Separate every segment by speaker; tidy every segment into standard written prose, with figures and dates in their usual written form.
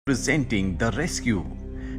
Speaker 1: Presenting the rescue.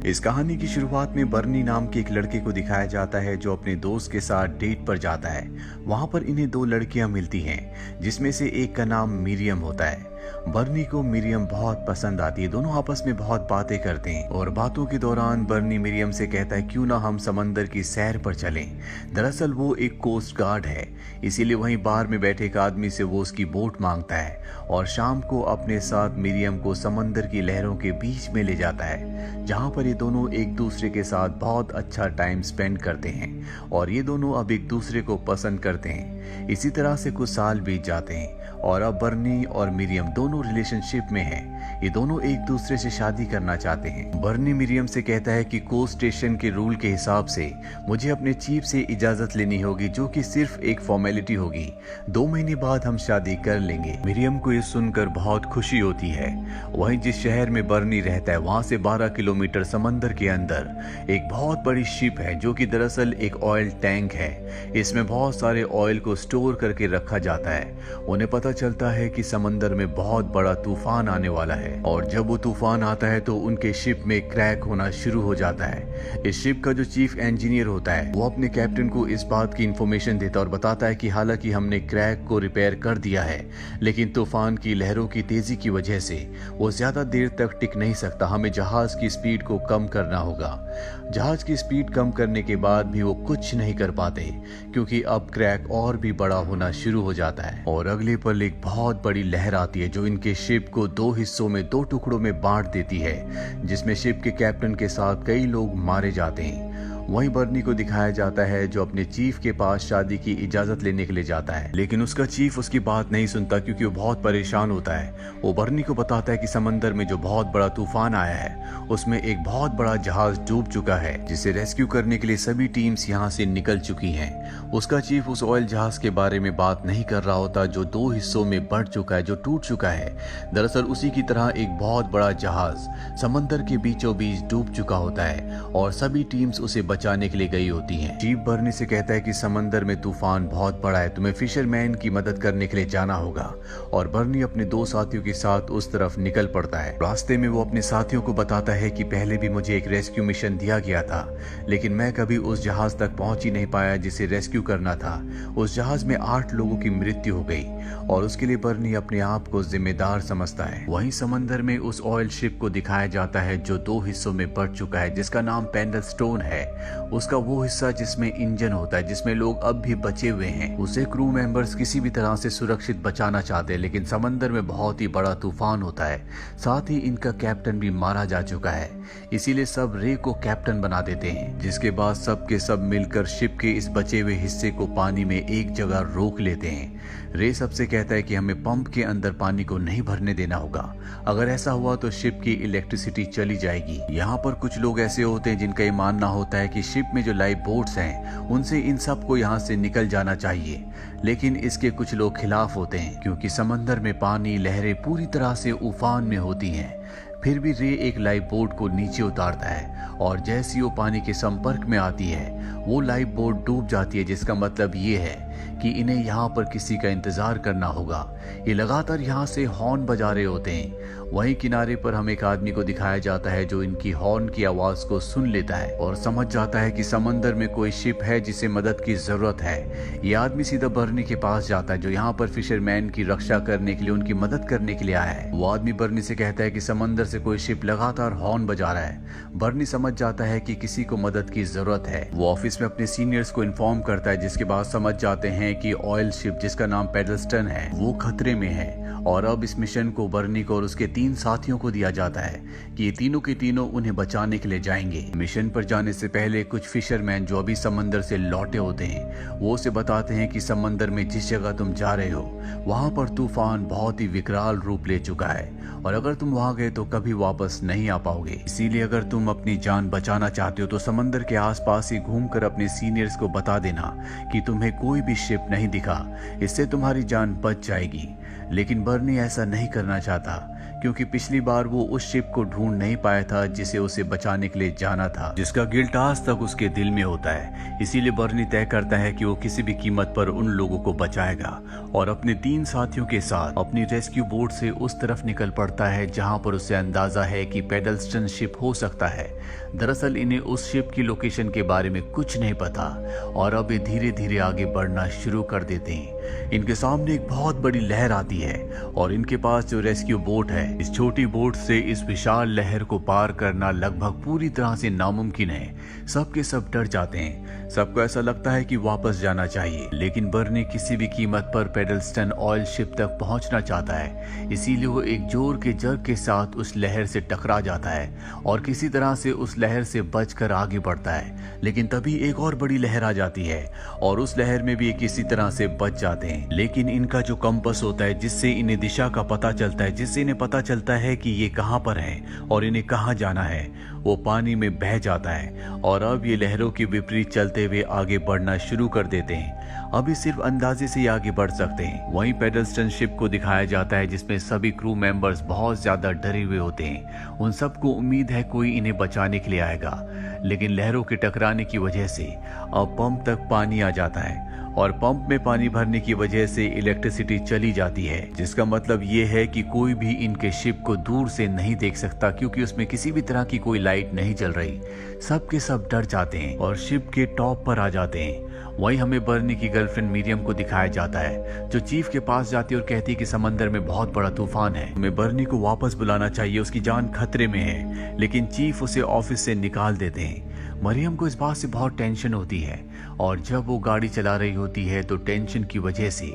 Speaker 1: इस कहानी की शुरुआत में बर्नी नाम के एक लड़के को दिखाया जाता है जो अपने दोस्त के साथ डेट पर जाता है। वहां पर इन्हें दो लड़कियां मिलती हैं जिसमें से एक का नाम मिरियम होता है। बर्नी को मिरियम बहुत पसंद आती है। दोनों आपस में बहुत बातें करते हैं और बातों के दौरान बर्नी मिरियम से कहता है क्यों ना हम समंदर की सैर पर चलें। दरअसल वो एक कोस्ट गार्ड है, इसीलिए वहीं बार में बैठे एक आदमी से वो उसकी बोट मांगता है और शाम को अपने साथ मिरियम को समंदर की लहरों के बीच में ले जाता है, जहां पर ये दोनों एक दूसरे के साथ बहुत अच्छा टाइम स्पेंड करते हैं और ये दोनों अब एक दूसरे को पसंद करते हैं। इसी तरह से कुछ साल बीत जाते हैं और अब बर्नी और मिरियम दोनों रिलेशनशिप में हैं। ये दोनों एक दूसरे से शादी करना चाहते हैं। बर्नी मिरियम से कहता है कि कोस्ट स्टेशन के रूल के हिसाब से मुझे अपने चीफ से इजाजत लेनी होगी, जो कि सिर्फ एक फॉर्मेलिटी होगी। 2 महीने बाद हम शादी कर लेंगे। मिरियम को ये सुनकर बहुत खुशी होती है। वहीं जिस शहर में बर्नी रहता है वहां से 12 किलोमीटर समंदर के अंदर एक बहुत बड़ी शिप है, जो कि दरअसल एक ऑयल टैंक है। इसमें बहुत सारे ऑयल को स्टोर करके रखा जाता है। उन्हें पता चलता है कि समंदर में बहुत बड़ा तूफान आने वाला है और जब वो तूफान आता है तो उनके शिप में क्रैक होना शुरू हो जाता है। इस शिप का जो चीफ इंजीनियर होता है वो अपने कैप्टन को इस बात की इंफॉर्मेशन देता है और बताता है कि हालांकि हमने क्रैक को रिपेयर कर दिया है, लेकिन तूफान की लहरों की तेजी की वजह से वो ज्यादा देर तक टिक नहीं सकता। हमें जहाज की स्पीड को कम करना होगा। जहाज की स्पीड कम करने के बाद भी वो कुछ नहीं कर पाते, क्योंकि अब क्रैक और भी बड़ा होना शुरू हो जाता है और अगले पल एक बहुत बड़ी लहर आती है जो इनके शिप को 2 हिस्सों में 2 टुकड़ों में बांट देती है, जिसमें शिप के कैप्टन के साथ कई लोग मारे जाते हैं। वहीं बर्नी को दिखाया जाता है जो अपने चीफ के पास शादी की इजाजत लेने के लिए जाता है, लेकिन उसका चीफ उसकी बात नहीं सुनता क्योंकि वो बहुत परेशान होता है। वो बर्नी को बताता है कि समंदर में जो बहुत बड़ा तूफान आया है उसमें एक बहुत बड़ा जहाज डूब चुका है, जिसे रेस्क्यू करने के लिए सभी टीम्स यहाँ से निकल चुकी हैं। उसका चीफ उस ऑयल जहाज के बारे में बात नहीं कर रहा होता जो 2 हिस्सों में बढ़ चुका है, जो टूट चुका है। दरअसल उसी की तरह एक बहुत बड़ा जहाज समंदर के बीचों बीच डूब चुका होता है और सभी टीम्स उसे बचाने के लिए गई होती हैं। चीफ बर्नी से कहता है कि समंदर में तूफान बहुत बड़ा है, तुम्हें फिशरमैन की मदद करने के लिए जाना होगा और बर्नी अपने 2 साथियों के साथ उस तरफ निकल पड़ता है। रास्ते में वो अपने साथियों को बताता है कि पहले भी मुझे एक रेस्क्यू मिशन दिया गया था, लेकिन मैं कभी उस जहाज तक पहुंच ही नहीं पाया जिसे रेस्क्यू करना था। उस जहाज में 8 लोगों की मृत्यु हो गई और उसके लिए बर्नी अपने आप को जिम्मेदार समझता है। वहीं समंदर में उस ऑयल शिप को दिखाया जाता है जो 2 हिस्सों में बढ़ चुका है, जिसका नाम पेंडलस्टोन है। उसका वो हिस्सा जिसमें इंजन होता है, जिसमें लोग अब भी बचे हुए हैं, उसे क्रू मेंबर्स किसी भी तरह से सुरक्षित बचाना चाहते हैं, लेकिन समंदर में बहुत ही बड़ा तूफान होता है। साथ ही इनका कैप्टन भी मारा जा चुका है, इसीलिए सब रे को कैप्टन बना देते हैं, जिसके बाद सब के सब मिलकर शिप के इस बचे हुए हिस्से को पानी में एक जगह रोक लेते हैं। रे सबसे कहता है कि हमें पंप के अंदर पानी को नहीं भरने देना होगा, अगर ऐसा हुआ तो शिप की इलेक्ट्रिसिटी चली जाएगी। यहाँ पर कुछ लोग ऐसे होते हैं जिनका ये मानना होता है कि शिप में जो लाइफ बोट्स हैं उनसे इन सबको यहाँ से निकल जाना चाहिए, लेकिन इसके कुछ लोग खिलाफ होते हैं क्योंकि समंदर में पानी लहरें पूरी तरह से उफान में होती हैं। फिर भी रे एक लाइफ बोट को नीचे उतारता है और जैसी वो पानी के संपर्क में आती है वो लाइफ बोट डूब जाती है, जिसका मतलब ये है कि इन्हें यहाँ पर किसी का इंतजार करना होगा। ये लगातार यहाँ से हॉर्न बजा रहे होते हैं। वहीं किनारे पर हमें एक आदमी को दिखाया जाता है जो इनकी हॉर्न की आवाज को सुन लेता है और समझ जाता है कि समंदर में कोई शिप है जिसे मदद की जरूरत है। ये आदमी सीधा बर्नी के पास जाता है जो यहाँ पर फिशरमैन की रक्षा करने के लिए, उनकी मदद करने के लिए आया है। वो आदमी बर्नी से कहता है कि समंदर से कोई शिप लगातार हॉर्न बजा रहा है। बर्नी समझ जाता है कि किसी को मदद की जरूरत है। वो ऑफिस में अपने सीनियर्स को इन्फॉर्म करता है, जिसके बाद समझ जाते हैं कि ऑयल शिप जिसका नाम पेडलस्टन है वो खतरे में है और अब इस मिशन को बर्नी को और उसके 3 साथियों को दिया जाता है कि ये तीनों के तीनों उन्हें बचाने के लिए जाएंगे। मिशन पर जाने से पहले कुछ फिशरमैन जो अभी समंदर से लौटे होते हैं वो उसे बताते हैं कि समंदर में जिस जगह तुम जा रहे हो वहां पर तूफान बहुत ही विकराल रूप ले चुका है और अगर तुम वहां गए तो कभी वापस नहीं आ पाओगे। इसीलिए अगर तुम अपनी जान बचाना चाहते हो तो समंदर के आसपास ही घूमकर अपने सीनियर्स को बता देना कि तुम्हें कोई भी शिप नहीं दिखा, इससे तुम्हारी जान बच जाएगी। लेकिन बर्नी ऐसा नहीं करना चाहता क्योंकि पिछली बार वो उस शिप को ढूंढ नहीं पाया था जिसे उसे बचाने के लिए जाना था, जिसका गिल्ट आज तक उसके दिल में होता है। इसीलिए बर्नी तय करता है कि वो किसी भी कीमत पर उन लोगों को बचाएगा और अपने 3 साथियों के साथ अपनी रेस्क्यू बोट से उस तरफ निकल पड़ता है जहां पर उसे अंदाजा है कि पेडल्स्टन शिप हो सकता है। दरअसल इन्हें उस शिप की लोकेशन के बारे में कुछ नहीं पता और अब ये धीरे धीरे आगे बढ़ना शुरू कर देते हैं। इनके सामने एक बहुत बड़ी लहर आती है और इनके पास जो रेस्क्यू बोट है, इस छोटी बोट से इस विशाल लहर को पार करना लगभग पूरी तरह से नामुमकिन है। सबके सब डर जाते हैं, सबको ऐसा लगता है कि वापस जाना चाहिए, लेकिन बर्नी किसी भी कीमत पर पेडल्स्टन ऑयल शिप तक पहुंचना चाहता है। इसीलिए वो एक जोर के जर्क के साथ उस लहर से टकरा जाता है और किसी तरह से उस लहर से बचकर आगे बढ़ता है। लेकिन तभी एक और बड़ी लहर आ जाती है और उस लहर में भी किसी तरह से बच जाते हैं। लेकिन इनका जो कंपास होता है, जिससे इन्हें दिशा का पता चलता है, जिससे इन्हें पता चलता है कि ये कहां पर हैं और इन्हें कहां जाना है, वो पानी में बह जाता है और अब ये लहरों के विपरीत चलते हुए आगे बढ़ना शुरू कर देते हैं। अभी सिर्फ अंदाजे से ही आगे बढ़ सकते हैं। वहीं पेडल्स्टन शिप को दिखाया जाता है जिसमें सभी क्रू मेंबर्स बहुत ज्यादा डरे हुए होते हैं। उन सबको उम्मीद है कोई इन्हें बचाने के लिए आएगा, लेकिन लहरों के टकराने की वजह से अब पंप तक पानी आ जाता है और पंप में पानी भरने की वजह से इलेक्ट्रिसिटी चली जाती है, जिसका मतलब ये है कि कोई भी इनके शिप को दूर से नहीं देख सकता क्योंकि उसमें किसी भी तरह की कोई लाइट नहीं जल रही। सब के सब डर जाते हैं और शिप के टॉप पर आ जाते हैं। वहीं हमें बर्नी की गर्लफ्रेंड मिरियम को दिखाया जाता है जो चीफ के पास जाती है और कहती है कि समंदर में बहुत बड़ा तूफान है, हमें बर्नी को वापस बुलाना चाहिए, उसकी जान खतरे में है। लेकिन चीफ उसे ऑफिस से निकाल देते हैं। मरियम को इस बात से बहुत टेंशन होती है और जब वो गाड़ी चला रही होती है तो टेंशन की वजह से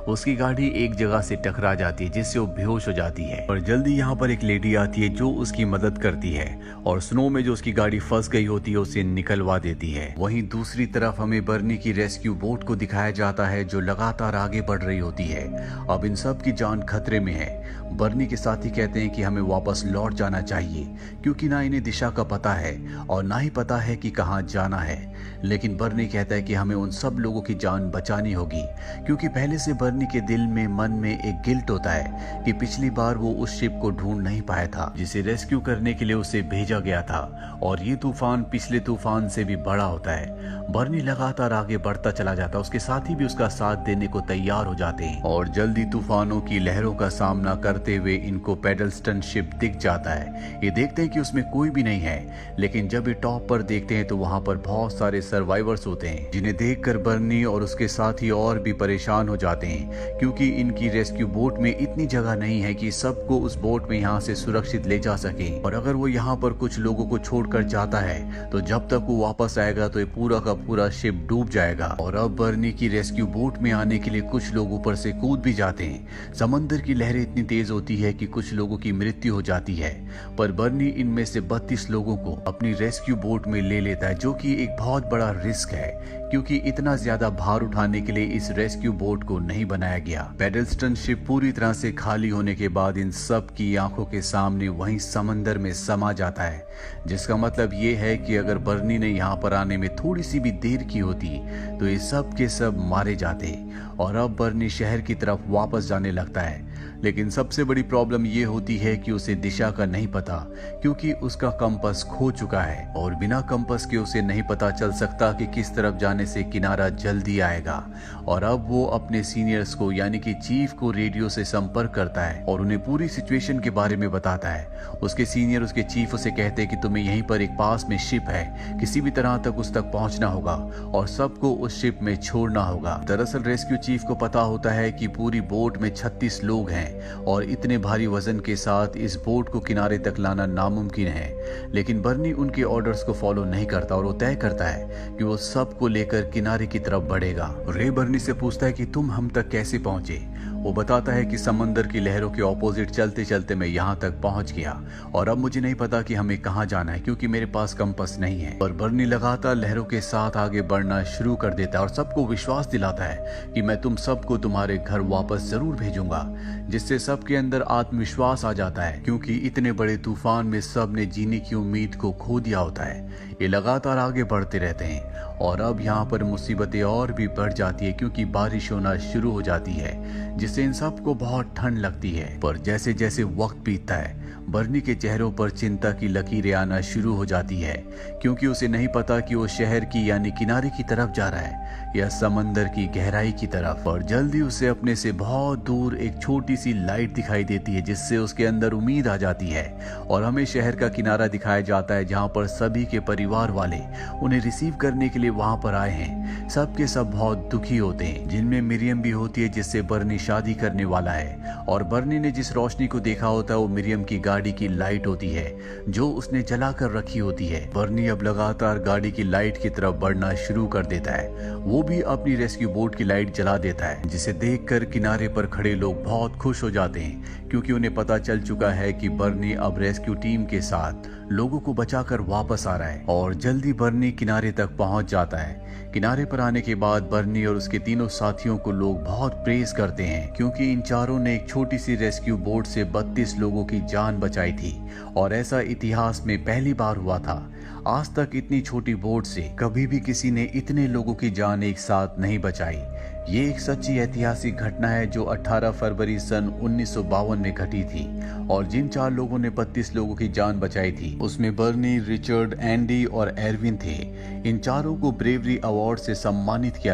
Speaker 1: उसकी गाड़ी एक जगह से टकरा जाती है जिससे वो बेहोश हो जाती है। और जल्दी यहाँ पर एक लेडी आती है जो उसकी मदद करती है और स्नो में जो उसकी गाड़ी फंस गई होती है उसे निकलवा देती है। वहीं दूसरी तरफ हमें बर्नी की रेस्क्यू बोट को दिखाया जाता है जो लगातार आगे बढ़ रही होती है। अब इन सब की जान खतरे में है। बर्नी के साथी कहते हैं कि हमें वापस लौट जाना चाहिए क्योंकि ना इन्हें दिशा का पता है और ना ही पता है कि कहां जाना है। लेकिन बर्नी कहता है कि हमें उन सब लोगों की जान बचानी होगी क्योंकि पहले से बर्नी के दिल में मन में एक गिल्ट होता है कि पिछली बार वो उस शिप को ढूंढ नहीं पाया था जिसे रेस्क्यू करने के लिए उसे भेजा गया था और ये तूफान पिछले तूफान से भी बड़ा होता है। बर्नी लगातार आगे बढ़ता चला जाता है, उसके साथी भी उसका साथ देने को तैयार हो जाते हैं और जल्दी तूफानों की लहरों का सामना करते हुए इनको पेडल्स्टन शिप दिख जाता है। ये देखते हैं कि उसमें कोई भी नहीं है, लेकिन जब ये टॉप पर देखते हैं तो वहां पर बहुत सारे सर्वाइवर्स होते हैं जिन्हें देखकर बर्नी और उसके साथी और भी परेशान हो जाते हैं क्योंकि इनकी रेस्क्यू बोट में इतनी जगह नहीं है कि सबको उस बोट में यहाँ से सुरक्षित ले जा सके और अगर वो यहाँ पर कुछ लोगों को छोड़कर जाता है तो जब तक वो वापस आएगा तो ये पूरा का पूरा शिप डूब जाएगा। और अब बर्नी की रेस्क्यू बोट में आने के लिए कुछ लोग ऊपर से कूद भी जाते हैं। समंदर की लहरें इतनी तेज होती है कि कुछ लोगों की मृत्यु हो जाती है, पर बर्नी इनमें से 32 लोगों को अपनी रेस्क्यू बोट में ले लेता है जो कि एक बहुत बड़ा रिस्क है क्योंकि इतना ज्यादा भार उठाने के लिए इस रेस्क्यू बोट को नहीं बनाया गया। पेडल्स्टन शिप पूरी तरह से खाली होने के बाद इन सब की आंखों के सामने वहीं समंदर में समा जाता है, जिसका मतलब ये है कि अगर बर्नी ने यहाँ पर आने में थोड़ी सी भी देर की होती तो ये सब के सब मारे जाते और अब बर्नी शहर की तरफ वापस जाने लगता है। लेकिन सबसे बड़ी प्रॉब्लम ये होती है कि उसे दिशा का नहीं पता क्योंकि उसका कंपास खो चुका है और बिना कंपास के उसे नहीं पता चल सकता कि किस तरफ जाने से किनारा जल्दी आएगा। और अब वो अपने सीनियर्स को यानी कि चीफ को रेडियो से संपर्क करता है और उन्हें पूरी सिचुएशन के बारे में बताता है। उसके सीनियर उसके चीफ उसे कहते हैं कि तुम्हें यहीं पर एक पास में शिप है, किसी भी तरह तक उस तक पहुंचना होगा और सबको उस शिप में छोड़ना होगा। दरअसल रेस्क्यू चीफ को पता होता है कि पूरी बोट में 36 लोग हैं और इतने भारी वजन के साथ इस बोट को किनारे तक लाना नामुमकिन है। लेकिन बर्नी उनके ऑर्डर्स को फॉलो नहीं करता और वो तय करता है कि वो सबको लेकर किनारे की तरफ बढ़ेगा। रे बर्नी से पूछता है कि तुम हम तक कैसे पहुंचे। वो बताता है कि समंदर की लहरों के ऑपोजिट चलते चलते मैं यहाँ तक पहुंच गया और अब मुझे नहीं पता कि हमें कहाँ जाना है क्योंकि मेरे पास कंपास नहीं है। और बर्नी लगातार लहरों के साथ आगे बढ़ना शुरू कर देता है और सबको विश्वास दिलाता है कि मैं तुम सबको तुम्हारे घर वापस जरूर भेजूंगा, जिससे सबके अंदर आत्मविश्वास आ जाता है क्योंकि इतने बड़े तूफान में सब ने जीने की उम्मीद को खो दिया होता है। ये लगातार आगे बढ़ते रहते हैं और अब यहाँ पर मुसीबतें और भी बढ़ जाती है क्योंकि बारिश होना शुरू हो जाती है, जिससे इन सबको बहुत ठंड लगती है। पर जैसे जैसे वक्त बीतता है, बर्नी के चेहरों पर चिंता की लकीरें आना शुरू हो जाती है, क्योंकि उसे नहीं पता कि वो शहर की यानी किनारे की तरफ जा रहा है या समंदर की गहराई की तरफ। और जल्दी उसे अपने से बहुत दूर एक छोटी सी लाइट दिखाई देती है, जिससे उसके अंदर उम्मीद आ जाती है। और हमें शहर का किनारा दिखाया जाता है, जहाँ पर सभी के परिवार वाले उन्हें रिसीव करने के लिए वहां पर आए हैं। सब के सब बहुत दुखी होते हैं, जिनमें मिरियम भी होती है, जिससे बर्नी शादी करने वाला है। और बर्नी ने जिस रोशनी को देखा होता है वो मिरियम की गाड़ी की लाइट होती है, जो उसने जला कर रखी होती है। बर्नी अब लगातार गाड़ी की लाइट की तरफ बढ़ना शुरू कर देता है। वो भी अपनी रेस्क्यू बोट की लाइट जला देता है, जिसे देखकर किनारे पर खड़े लोग बहुत खुश हो जाते हैं, क्योंकि उन्हें पता चल चुका है कि बर्नी अब रेस्क्यू टीम के साथ लोगों को बचाकर वापस आ रहा है। और जल्दी बर्नी किनारे तक पहुंच जाता है। किनारे पर आने के बाद बर्नी और उसके तीनों साथियों को लोग बहुत प्रेज करते हैं, क्योंकि इन चारों ने एक छोटी सी रेस्क्यू बोट से 32 लोगों की जान बचाई थी। और ऐसा इतिहास में पहली बार हुआ था। आज तक इतनी छोटी बोट से कभी भी किसी ने इतने लोगों की जान एक साथ नहीं बचाई। ये एक सच्ची ऐतिहासिक घटना है जो 18 फरवरी सन 1952 में घटी थी। और जिन 4 लोगों ने 32 लोगों की जान बचाई थी, उसमें बर्नी, रिचर्ड, एंडी और एरविन थे। इन चारों को ब्रेवरी अवार्ड से सम्मानित किया